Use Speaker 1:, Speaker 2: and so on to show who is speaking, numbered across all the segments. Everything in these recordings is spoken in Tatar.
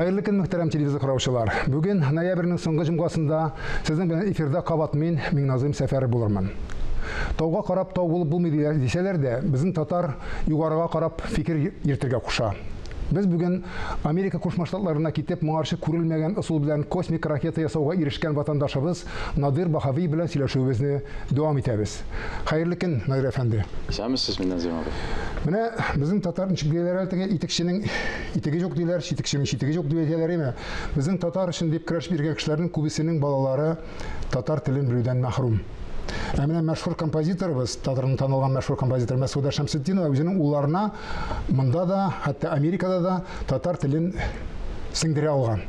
Speaker 1: Hayırlı gün muhterem televizyon karşılar. Bugün ноябрьнең соңгы җомгасында сезнең белән эфирда кабат мин Миңназыйм Сәфәр булырмын. Тауга карап тау булып булмый дисәләр дә, безнең татар югарыга карап фикер йөртергә куша. Без бүген Америка Кушма Штатларына китеп, моңарчы күрелмәгән ысул белән космик ракета ясауга ирешкән ватандашыбыз Надир Бахави белән сөйләшүебезне дәвам итәбез. Хәерле көн, Надир әфәнде.
Speaker 2: Исәнмесез, Миңназыйм абый.
Speaker 1: Менә безнең татар ничек диләр әле, итекченең итеге юк диләр, читекченең читеге юк диләр име. Безнең татар өчен дип көрәшеп йөргән кешеләрнең күбесенең балалары татар телен белүдән мәхрүм. Әмінә мәшһүр композиторыбыз, татарның танылган мәшһүр композитор Мәсгудә Шәмсетдинова үзенең улларына монда да, хәтта Америкада да татар телен сеңдерә алган.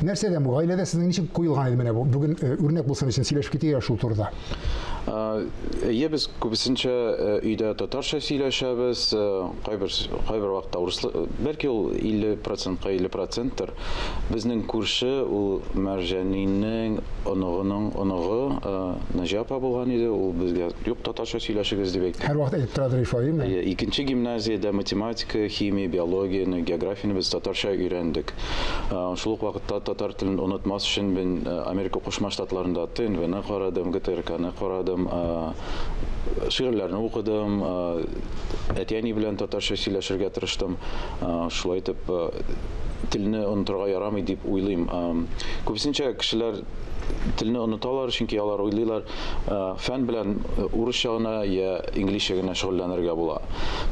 Speaker 1: Нәрсәдән бу гаиләдә сезнең ничек куелган иде менә бу? Бүген үрнәк булсын өчен сөйләшеп китәгә шул турыда.
Speaker 2: Без күбесенчә өйдә татарча сөйләшәбез, кайбер вакытта урыс, бәлки ул 50%-ка 50%-тыр. Безнең күрше ул Мәрҗәнинең оныгы Наҗапа булган иде, ул безгә юк татарча сөйләшегез дип әйтте.
Speaker 1: Һәр вакыт әйтеп торады ифаимы?
Speaker 2: Икенче гимназиядә математика, химия, биологияны, географияны без татарча өйрәндек. Шул ук вакытта татар телен онытмас өчен мин Америка Кушма Штатларында ТНВ-ны карадым, ГТРК-ны карадым, шигырьләрне укыдым, әтияни белән татарча сөйләшергә тырыштым. Шулай итеп телне онытырга ярамый дип уйлыйм. Күбесенчә кешеләр телне оныталар, чөнки алар уйлыйлар, фән белән урысча гына я инглизчә генә шөгыльләнергә була.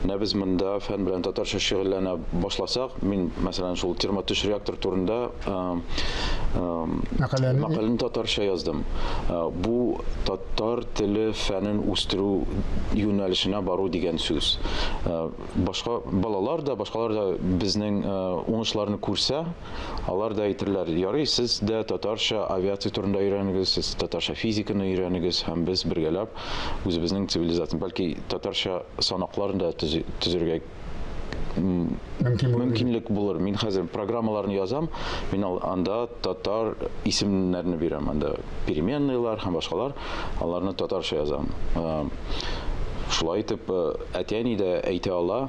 Speaker 2: Менә без монда фән белән татарча шөгыльләнә башласак, мин мәсәлән шул термотөш реактор турында мәкаләне татарча яздым. Бу татар теле фәнен үстерү юнәлешенә бару дигән сүз. Башка балалар да, башкалар да безнең уңышларны күрсә, алар да әйтерләр, ярый, сез дә татарча авиация турында өйрәнегез, сез татарча физиканы өйрәнегез, һәм без бергәләп үзебезнең цивилизацияны, бәлки татарча санакларын да төзергә мөмкинлек булыр. Мин хәзер программаларны язам, мин анда татар исемнәрне бирәм, анда переменныйлар һәм башкалар, аларны татарча язам. Шулай итеп, әтияни дә әйтә ала,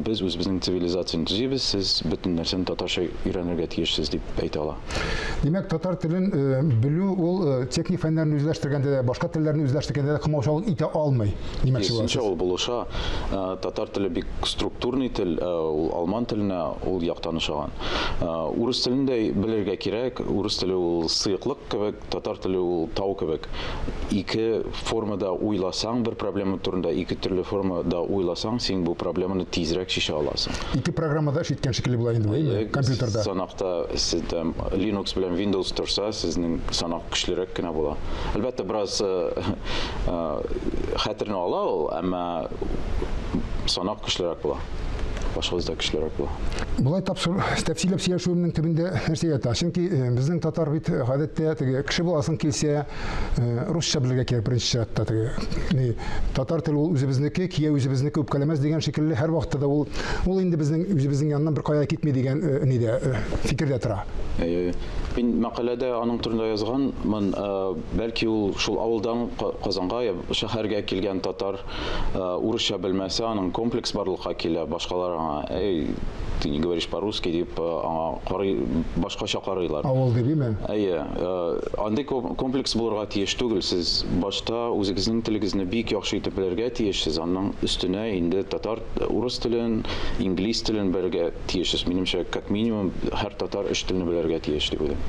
Speaker 2: без үзебезнең цивилизацияны төзибез, сез бөтен нәрсәне татарча өйрәнергә тиешсез дип әйтә ала.
Speaker 1: Димәк, татар телен белү ул техник фәннәрне үзләштергәндә дә, башка телләрне үзләштергәндә дә кымаучылык итә алмый. Димәкче буласыз.
Speaker 2: Ул булыша. Татар теле бик структурный тел, ул алман теленә ул яктан ошаган. Урыс телен дә белергә кирәк. Урыс теле ул сыйыклык кебек, татар теле ул тау кебек. Ике формада уйласаң бер проблема турында, ике төрле формада уйласаң, син бу проблеманы тизрәк шиша аласың.
Speaker 1: Ике программада шиткән шикелле була инде, компьютерда.
Speaker 2: Санакта сездә Linux белән Windows торса, сезнең санак көчлерәк кенә була. Әлбәттә, бераз хәтерне ала ул, әмма санак көчлерәк була. Башкаларда көчлерәк була.
Speaker 1: Булай тәфсилләп сөйләшүемнең төбендә нәрсә ята? Чөнки безнең татар бит гадәттә теге кеше буласын килсә, русча белергә кирәк беренче чиратта теге. Татар теле ул үзебезнеке, кия үзебезнеке үпкәләмәс дигән шикелле һәр вакытта да ул инде безнең үзебезнең яннан бер кая китми дигән нидә фикердә тора.
Speaker 2: Мин мәкаләдә аның турында язганмын, бәлки ул шул авылдан Казанга, шәһәргә килгән татар урысча белмәсә, аның комплекс барлыкка килә, башкалар ты не говоришь по-русски дип башкача карыйлар.
Speaker 1: Авыл дибеме?
Speaker 2: Андый комплекс булырга тиеш түгел. Сез башта үзегезнең телегезне бик яхшы итеп белергә тиешсез. Аннан өстенә инде татар, урыс телен, инглиз телен белергә тиешсез. Минемчә, как минимум һәр татар өч телне белергә тиеш дип уйлыйм.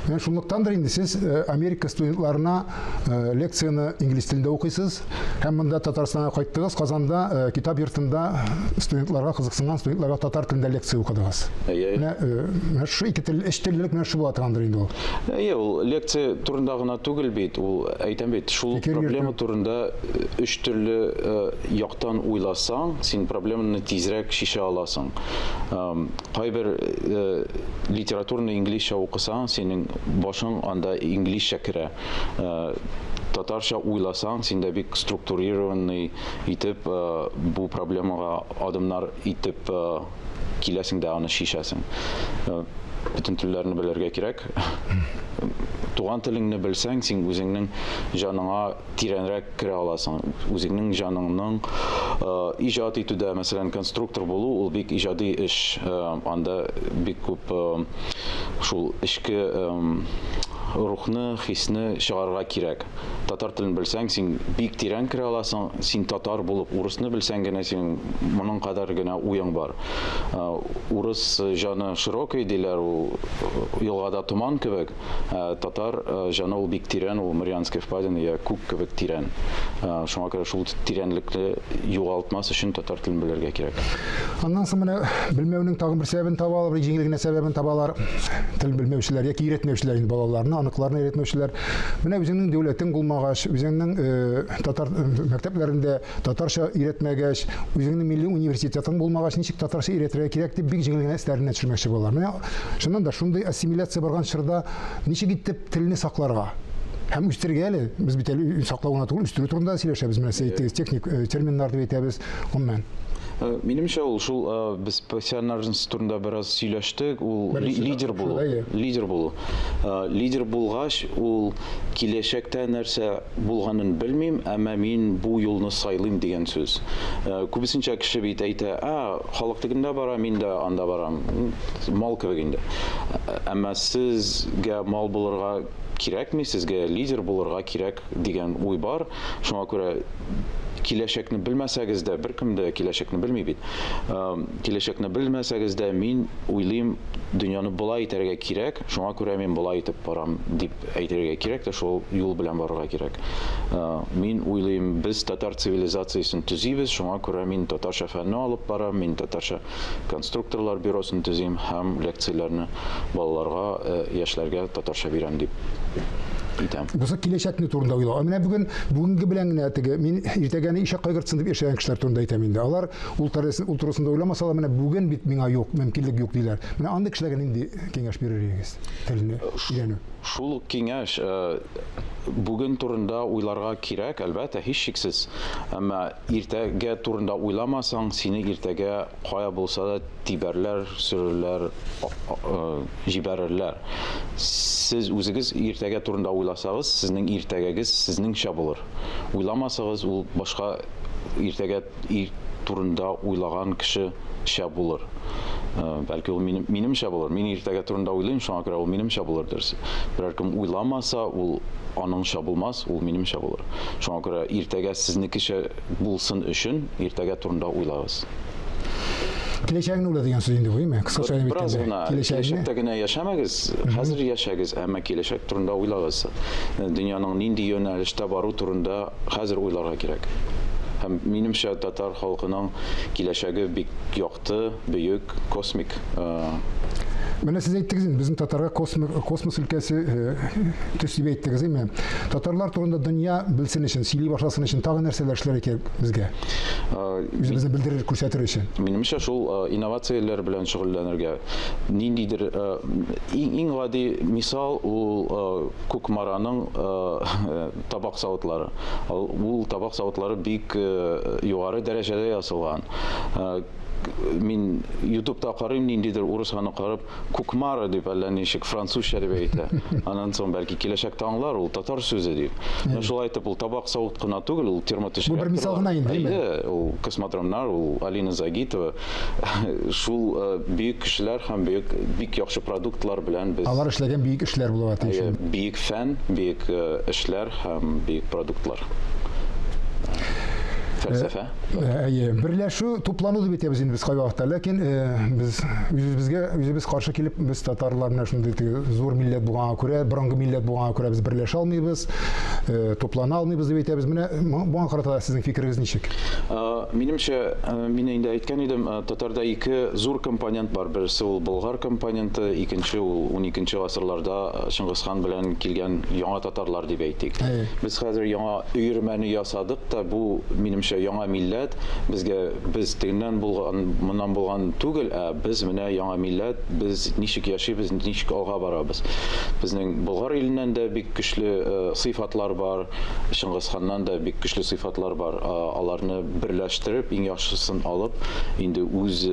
Speaker 1: Менә шунлыктандыр инде сез Америка студентларына лекцияны инглиз телендә укыйсыз, һәм монда Татарстанга кайттыгыз, Казанда китап йортында студентларга кызыксынган студентларга татар телендә лекция укыдыгыз. Менә шу ике тел, өч теллек менә шу була торгандыр инде ул.
Speaker 2: Ул лекция турында гына түгел бит, ул әйтәм бит, шул проблема турында өч төрле яктан уйласаң, син проблеманы тизрәк шиша аласың. Кайбер литератураны инглизчә укысаң, синең башың анда инглизчә керә. Татарча уйласаң, синдә бик структурированный итеп бу проблемага адымнар итеп киләсең дә аны шишәсең. Bütün телләрне белергә кирәк. Туган телеңне белсәң, син үзеңнең җаныңа тирәнрәк керә аласың. Үзеңнең җаныңның иҗат итүдә, мәсәлән, конструктор булу, ул бик иҗади эш. Анда бик күп шул эчке рухны, хисне чыгарырга кирәк. Татар телен белсәң, син бик тирән керә аласың. Син татар булып, урысны белсәң генә син моның кадәр генә уяң бар. Урыс җаны широкий диләр, ул елгада туман кебек. Татар җаны ул бик тирән, ул Марианская впадина, я күк кебек тирән. Шуңа күрә шул тирәнлекне югалтмас өчен татар телен белергә кирәк.
Speaker 1: Аннан соң менә белмәүнең тагын бер сәбәбен табалар, бер җиңел генә сәбәбен табалар. Тел белмәүчеләр яки өйрәтмәүчеләр инде балаларны, аныкларны өйрәтмәүчеләр. Менә үзеңнең дәүләтең булмагач, үзеңнең татар мәктәпләрендә татарча өйрәтмәгәч, үзеңнең милли университетың булмагач, ничек татарча өйрәтергә кирәк дип бик җиңел генә эсләренә төшермәкче булалар. Менә шуннан да шундый ассимиляция барган чорда ничек итеп телне сакларга? Һәм үстергә әле, без бит әле саклауына түгел, үстерү турында сөйләшәбез. Менә әйтегез, техник терминнар дип әйтәбез. Гомумән.
Speaker 2: Минемчә, ул шул без пассионарность турында бераз сөйләштек, ул лидер булу. Лидер булу. Лидер булгач, ул киләчәктә нәрсә булганын белмим, әмма мин бу юлны сайлыйм дигән сүз. Күбесенчә кеше бит әйтә, халык тегендә бара, мин дә анда барам. Мал кебек инде. Әмма сезгә мал булырга кирәкми, сезгә лидер булырга кирәк дигән уй бар. Шуңа күрә киләчәкне белмәсәгез дә, беркем дә киләчәкне белми бит. Киләчәкне белмәсәгез дә, мин уйлыйм, дөньяны болай итәргә кирәк, шуңа күрә мин болай итеп барам дип әйтергә кирәк тә шул юл белән барырга кирәк. Мин уйлыйм, без татар цивилизациясын төзибез, шуңа күрә мин татарча фәнне алып барам, мин татарча конструкторлар бюросын төзим һәм лекцияләрне балаларга, яшьләргә татарча бирәм дип итәм.
Speaker 1: Бусы киләчәкне турында уйлау. Менә бүгенге белән генә теге мин иртәгәне ишәк кайгыртсын дип яшәгән кешеләр турында әйтәм инде. Алар ул турысында уйламасалар, менә бүген бит миңа юк, мөмкинлек юк диләр. Менә андый кешеләргә нинди киңәш бирер идегез? Телне өйрәнү.
Speaker 2: Шул киңәш бүген турында уйларга кирәк, әлбәттә, һич шиксез. Әмма иртәгә турында уйламасаң, сине иртәгә кая булса да тибәрләр, сөрерләр, җибәрерләр. Сез үзегез иртәгә турында уйласагыз, сезнең иртәгәгез сезнеңчә булыр. Уйламасагыз, ул башка иртәгә турында уйлаган кешечә булыр. Бәлки ул минемчә булыр. Мин иртәгә турында уйлыйм, шуңа күрә ул минемчә булырдыр. Берәр кем уйламаса, ул аныңча булмас, ул минемчә булыр. Шуңа күрә иртәгә сезнекечә булсын өчен иртәгә турында уйлагыз.
Speaker 1: Киләчәгне уйла дигән сүз инде бу, әйме? Кыскача әйтеп
Speaker 2: әйткәндә, киләчәктә генә яшәмәгез, хәзер яшәгез, әмма киләчәк турында уйлагыз. Дөньяның нинди юнәлештә бару турында хәзер уйларга кирәк. Һәм минемчә татар халкының киләчәге бик якты, бөек, космик.
Speaker 1: Менә сез әйттегез инде, безнең татарга космос өлкәсе төс дип әйттегез, әйме? Татарлар турында дөнья белсен өчен, сөйли башласын өчен тагы нәрсәләр эшләргә кирәк безгә? Үзебезне белдерер, күрсәтер өчен.
Speaker 2: Минемчә шул инновацияләр белән шөгыльләнергә. Ниндидер иң гади мисал ул Кукмараның табак савытлары. Ул табак савытлары бик югары дәрәҗәдә ясалган. Мин YouTube'да карыйм, ниндидер урыс аны карап, Кукмара дип әллә ничек французча дип әйтә. Аннан соң бәлки киләчәктә аңлар, ул татар сүзе дип. Шулай итеп, ул табак савыт кына түгел, ул термотешкә.
Speaker 1: Бу бер мисал гына инде.
Speaker 2: Ул космодромнар, ул Алина Загитова. Шул бөек кешеләр һәм бик яхшы продуктлар белән без.
Speaker 1: Алар эшләгән бөек эшләр була ди.
Speaker 2: Бөек фән, бөек эшләр һәм бөек продуктлар. Фәлсәфә.
Speaker 1: Берләшү, туплану дип әйтәбез инде без кайвакытта, ләкин без үзебез каршы килеп, без татарлар менә шундый зур милләт булганга күрә, борынгы милләт булганга күрә без берләшә алмыйбыз, туплана алмыйбыз дип әйтәбез. Менә буңа карата сезнең фикерегез ничек?
Speaker 2: Минемчә, мин инде әйткән идем, татарда ике зур компонент бар. Берсе ул болгар компоненты, икенче ул 12нче гасырларда Чингисхан белән килгән яңа татарлар дип әйтик. Без хәзер яңа өйрәмәне ясадык та, бу минемчә буенча яңа милләт, без тегеннән булган, моннан булган түгел, без менә яңа милләт, біз ничек яшибез, ничек алга барабыз. Безнең Болгар иленнән дә бик көчле сыйфатлар бар, Шыңгыз ханнан да бик көчле сыйфатлар бар. Аларны берләштереп, иң яхшысын алып, инде үз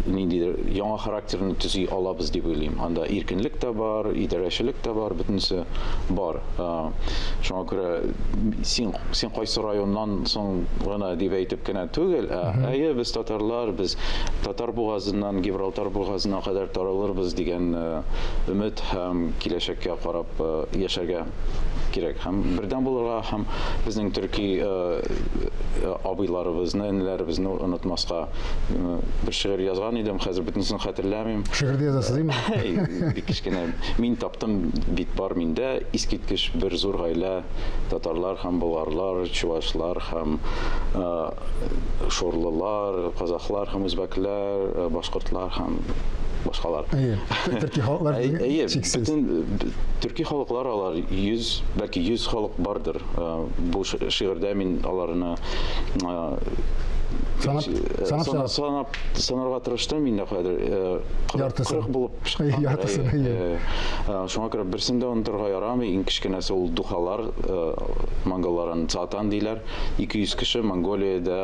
Speaker 2: ниндидер яңа характерны төзи алабыз дип уйлыйм. Анда иркенлек тә бар, идарәчелек тә бар, бөтенесе бар. Шуңа күрә син кайсы районнан соң гына дип әйтеп кенә түгел, без татарлар, без Татар бугазыннан Гибралтар бугазына кадәр таралырбыз дигән өмет һәм киләчәккә карап яшәргә кирәк. Һәм бердәм булырга, һәм безнең төрки абыйларыбызны, энеләребезне онытмаска бер шигырь язган идем, хәзер бөтенесен хәтерләмим.
Speaker 1: Шигырьдә язасыз димме?
Speaker 2: Бик кечкенә. Мин таптым бит бар миндә искиткеч бер зур гаилә, татарлар һәм болгарлар, чуашлар һәм шорлылар, казаклар һәм үзбәкләр, башкортлар һәм башкалар.
Speaker 1: Төрки халыклар
Speaker 2: бөтен төрки халыклар алар 100, бәлки 100 халык бардыр. Бу шигырьдә мин аларны санарга тырыштым, мин дә хәзер 40 булып чыккан. Шуңа күрә берсен дә онытырга ярамый. Иң кечкенәсе ул духалар, монголларын Цатан диләр. 200 кеше Монголиядә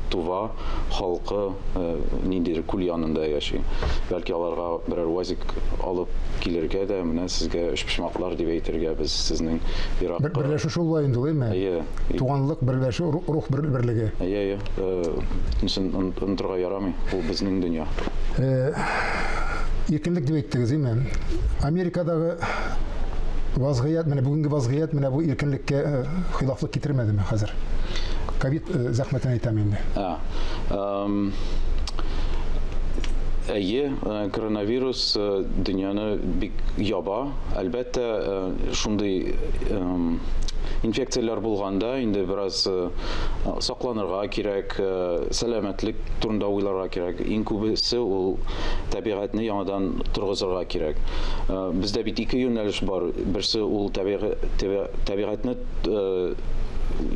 Speaker 2: Тува халкы ниндидер күл янында яши. Бәлки аларга берәр вазик алып килергә дә, менә сезгә өчпочмаклар дип әйтергә, без сезнең еракка.
Speaker 1: Берләшү шул ваен дилме? Туганлык, берләшү, рух берлеге.
Speaker 2: Нисен онытырга ярамый. Ул безнең дөнья.
Speaker 1: Иркенлек дип әйттегез, әйме? Америкадагы вазгыят, менә бүгенге вазгыят, менә бу иркенлеккә хилафлык китермәдеме хәзер? Ковид зәхмәтен әйтәм инде.
Speaker 2: Коронавирус дөньяны бик яба. Әлбәттә, шундый инфекциялар булганда инде бераз сакланырга кирәк, сәламәтлек турында уйларга кирәк. Иң күбесе ул табигатьне яңадан торгызырга кирәк. Бездә бит ике юнәлеш бар. Берсе ул табигатьне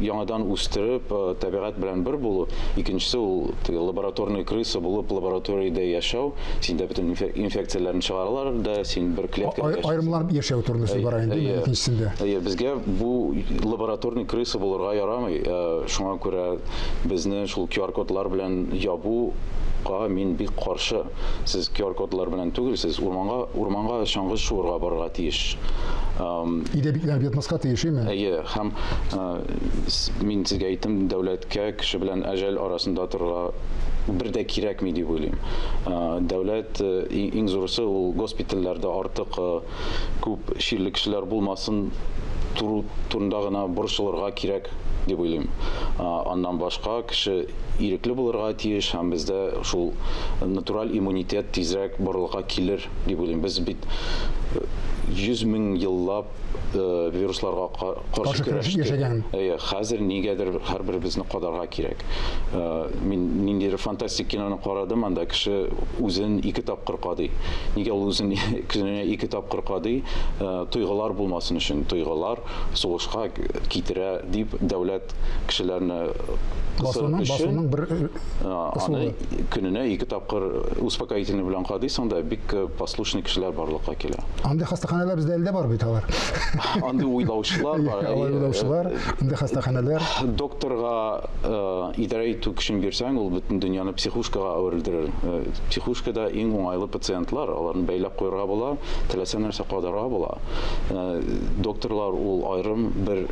Speaker 2: яңадан үстереп, табигать белән бер булу. Икенчесе ул лабораторный крыса булып, лабораториядә яшәү. Синдә бөтен инфекцияләрне чыгаралар да, син бер клеткага яшәү.
Speaker 1: Аерымланып яшәү турында бара инде икенчесендә.
Speaker 2: Безгә бу лабораторный крыса булырга ярамый. Шуңа күрә безне шул QR-кодлар белән ябуга мин бик каршы. Сез QR-кодлар белән түгел, сез урманга чаңгы шуырга барырга тиеш.
Speaker 1: Иде бикләр бетмаска тиешме?
Speaker 2: Һәм мин сезгә әйтем, дәүләткә кеше белән әҗәл арасында торырга бер дә кирәкми дип уйлыйм. Дәүләт иң зурысы ул госпитальләрдә артык күп ширле кешеләр булмасын турында гына борчылырга кирәк дип уйлыйм. Аннан башка кеше ирекле булырга тиеш, һәм бездә шул натураль иммунитет тизрәк барлыкка килер дип уйлыйм. Без бит 100 мең еллап вирусларга каршы көрәштек. Хәзер нигәдер һәрбер безне кадарга кирәк. Мин ниндидер фантастик киноны карадым, анда кеше үзен 2 тапкыр кадый. Нигә ул үзен кешенә 2 тапкыр кадый? Туйгылар булмасын өчен. Туйгылар сугышка китерә дип дәүләт кешеләрне
Speaker 1: басуның бер
Speaker 2: аны көненә 2 тапкыр успокоительный белән кадыйсың да, бик послушный кешеләр барлыкка килә.
Speaker 1: Андый хастаханалар бездә әлдә бар бит алар.
Speaker 2: Андый уйлаучылар бар.
Speaker 1: Уйлаучылар, андый хастаханалар.
Speaker 2: Докторга идарә итү көчен бирсәң, ул бөтен дөньяны психушкага әверелдерер. Психушкада иң уңайлы пациентлар, аларны бәйләп куярга була, теләсә нәрсә кадарга була. Докторлар ул айрым бер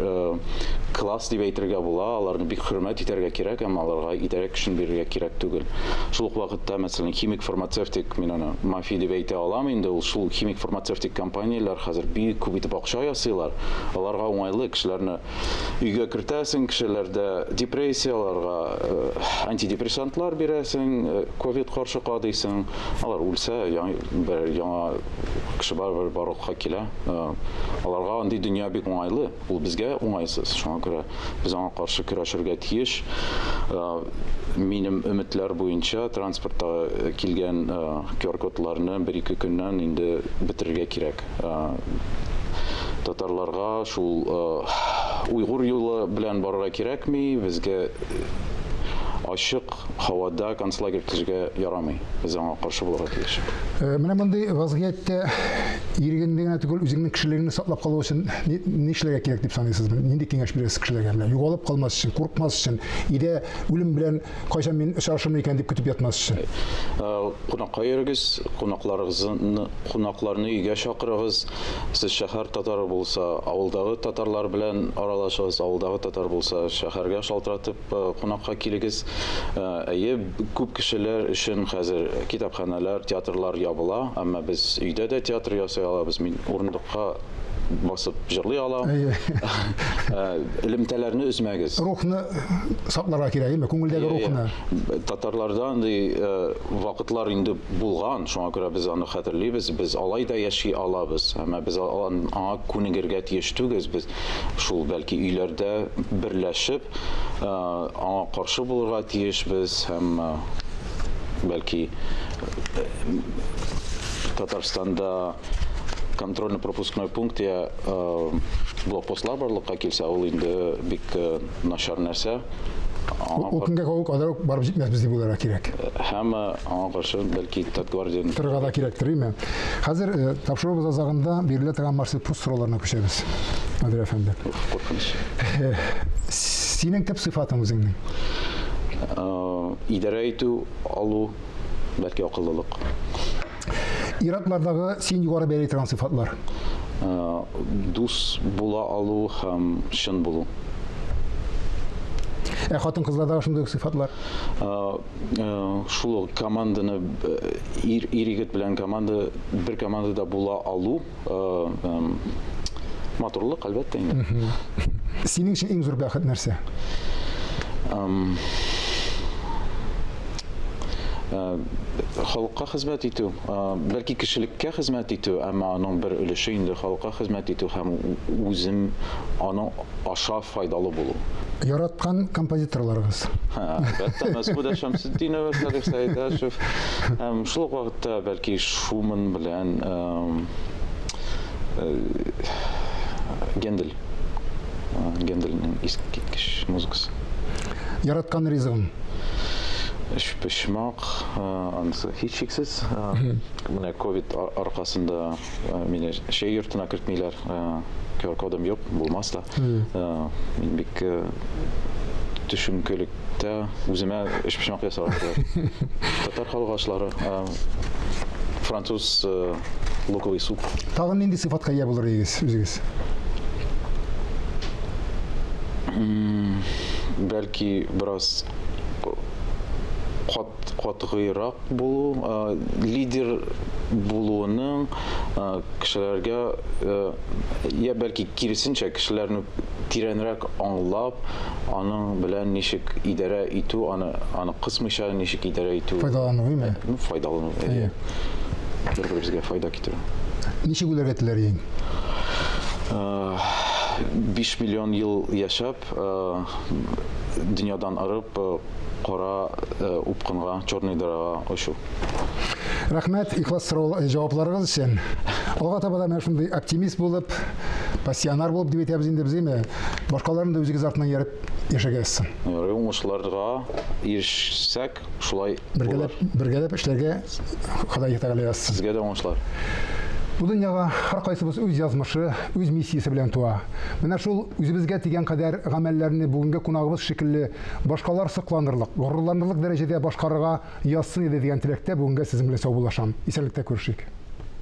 Speaker 2: класс дип әйтергә була, аларны бик хөрмәт итәргә кирәк, әмма аларга идарә көчен бирергә кирәк түгел. Шул ук вакытта, мәсәлән, химик-фармацевтик, мин аны мафия дип әйтә алам инде, ул шул химик-фармацевтик компанияләр хәзер бик күп итеп акча ясыйлар. Аларга уңайлы, кешеләрне өйгә кертәсең, кешеләрдә депрессияларга антидепрессантлар бирәсең, ковид каршы кадыйсың, алар үлсә, бер яңа кеше барлыкка килә. Аларга андый дөнья бик уңайлы, ул безгә уңайсыз. Шуңа күрә без аңа каршы көрәшергә тиеш. Минем өметләр буенча транспортта килгән QR-кодларны 1-2 көннән инде бетерергә кирәк. Татарларга шул уйгыр юлы белән барырга кирәкми, безгә ачык һавада концлагерь төзергә ярамый. Без аңа каршы булырга тиеш.
Speaker 1: Менә мондый вазгыятьтә иргенлегенә түгел, үзеңнең кешелегеңне саклап калу өчен ни эшләргә кирәк дип саныйсыз? Нинди киңәш бирәсез кешеләргә? Югалып калмас өчен, курыкмас өчен, иде үлем белән кайчан мин очрашырмын икән дип көтеп ятмас өчен.
Speaker 2: Кунакка йөрегез, кунакларны өйгә чакырыгыз. Сез шәһәр татары булса, авылдагы татарлар белән аралашыгыз, авылдагы татар булса, шәһәргә шалтыратып кунакка килегез. Әйе, күп кешеләр өчен хәзер китапханәләр, театрлар ябыла, әмма без өйдә дә театр ясый алабыз. Мин урындыкка басып җырлый алам. Элемтәләрне үзмәгез.
Speaker 1: Рухны сакларга кирәк, күңелдәге рухны.
Speaker 2: Татарлардан вакытлар инде булган, шуңа күрә без аны хәтерлибез, без алай да яши алабыз. Әмма без аңа күнегергә тиеш түгез. Без шул бәлки өйләрдә берләшеп аңа каршы булырга тиешбез һәм бәлки Татарстанда контрольно-пропускной пункте блокпостлар барлыкка килсә, ул инде бик начар нәрсә.
Speaker 1: Ул көнгә кадәр барып җитмәс дип булырга кирәк.
Speaker 2: Һәм аңа каршы бәлки Татгвардияны
Speaker 1: торырга да кирәктер, име? Хәзер тапшыру азагында бирелә торган маршрут сорауларына күчәбез. Наdir әфәнде.
Speaker 2: Куркыныч.
Speaker 1: Синең төп сыйфатың үзеңнең?
Speaker 2: Идарә итү, алу, бәлки акыллылык.
Speaker 1: Ираклардагы син югары бәяләй торган сыйфатлар?
Speaker 2: Дус була алу һәм чын булу.
Speaker 1: Хатын-кызлардагы шундый сыйфатлар?
Speaker 2: Шул команданы ир-егет белән бер командада була алу, матурлык әлбәттә инде.
Speaker 1: Синең өчен иң зур бәхет нәрсә?
Speaker 2: Халыкка хезмәт итү, бәлки кешелеккә хезмәт итү, әмма аның бер өлеше инде халыкка хезмәт итү һәм үзем аның аша файдалы булу.
Speaker 1: Яраткан композиторларыгыз?
Speaker 2: Әлбәттә, Мәсгүд Шәмсетдинов, Салих Сәйдәшев, шул ук вакытта бәлки Шуман белән Генделнең искиткеч музыкасы.
Speaker 1: Яраткан ризыгың?
Speaker 2: Пешмак, анысы һичшиксез. Менә ковид аркасында мине шәй йортына кертмиләр. QR-кодым юк, булмас та. Мин бик төшенкелектә үземә пешмак ясарга кирәк. Татар халык ашлары, француз луковый суп.
Speaker 1: Тагын нинди сыйфатка ия булыр идегез үзегез?
Speaker 2: Бәлки бераз катгыйрак булу, лидер булуының кешеләргә я бәлки киресенчә кешеләрне тирәнрәк аңлап, аның белән ничек идарә итү, аны кысмыйча ничек идарә итү.
Speaker 1: Файдалану, име?
Speaker 2: Файдалану. Бер-беребезгә файда китерү.
Speaker 1: Ничек үләргә теләр
Speaker 2: 5 миллион ел яшәп, дөньядан арып, кара упкынга, черный дырага ошу.
Speaker 1: Рәхмәт, ихлас җавапларыгыз өчен. Алга таба да менә шундый оптимист булып, пассионар булып дип әйтәбез инде безме? Башкаларны да үзегез артыннан ярып яшәгәнсез.
Speaker 2: Уңышларга ирешсәк, шулай
Speaker 1: бергәләп эшләргә Ходай тәгалә язсын.
Speaker 2: Сезгә дә уңышлар.
Speaker 1: Бу дөньяга һәркайсыбыз үз язмышы, үз миссиясе белән туа. Менә шул үзебезгә тигән кадәр гамәлләрне бүгенге кунагыбыз шикелле башкалар сокланырлык, горурланырлык дәрәҗәдә башкарырга язсын иде дигән теләктә бүгенгә сезнең белән саубуллашам. Исәнлектә күрешик.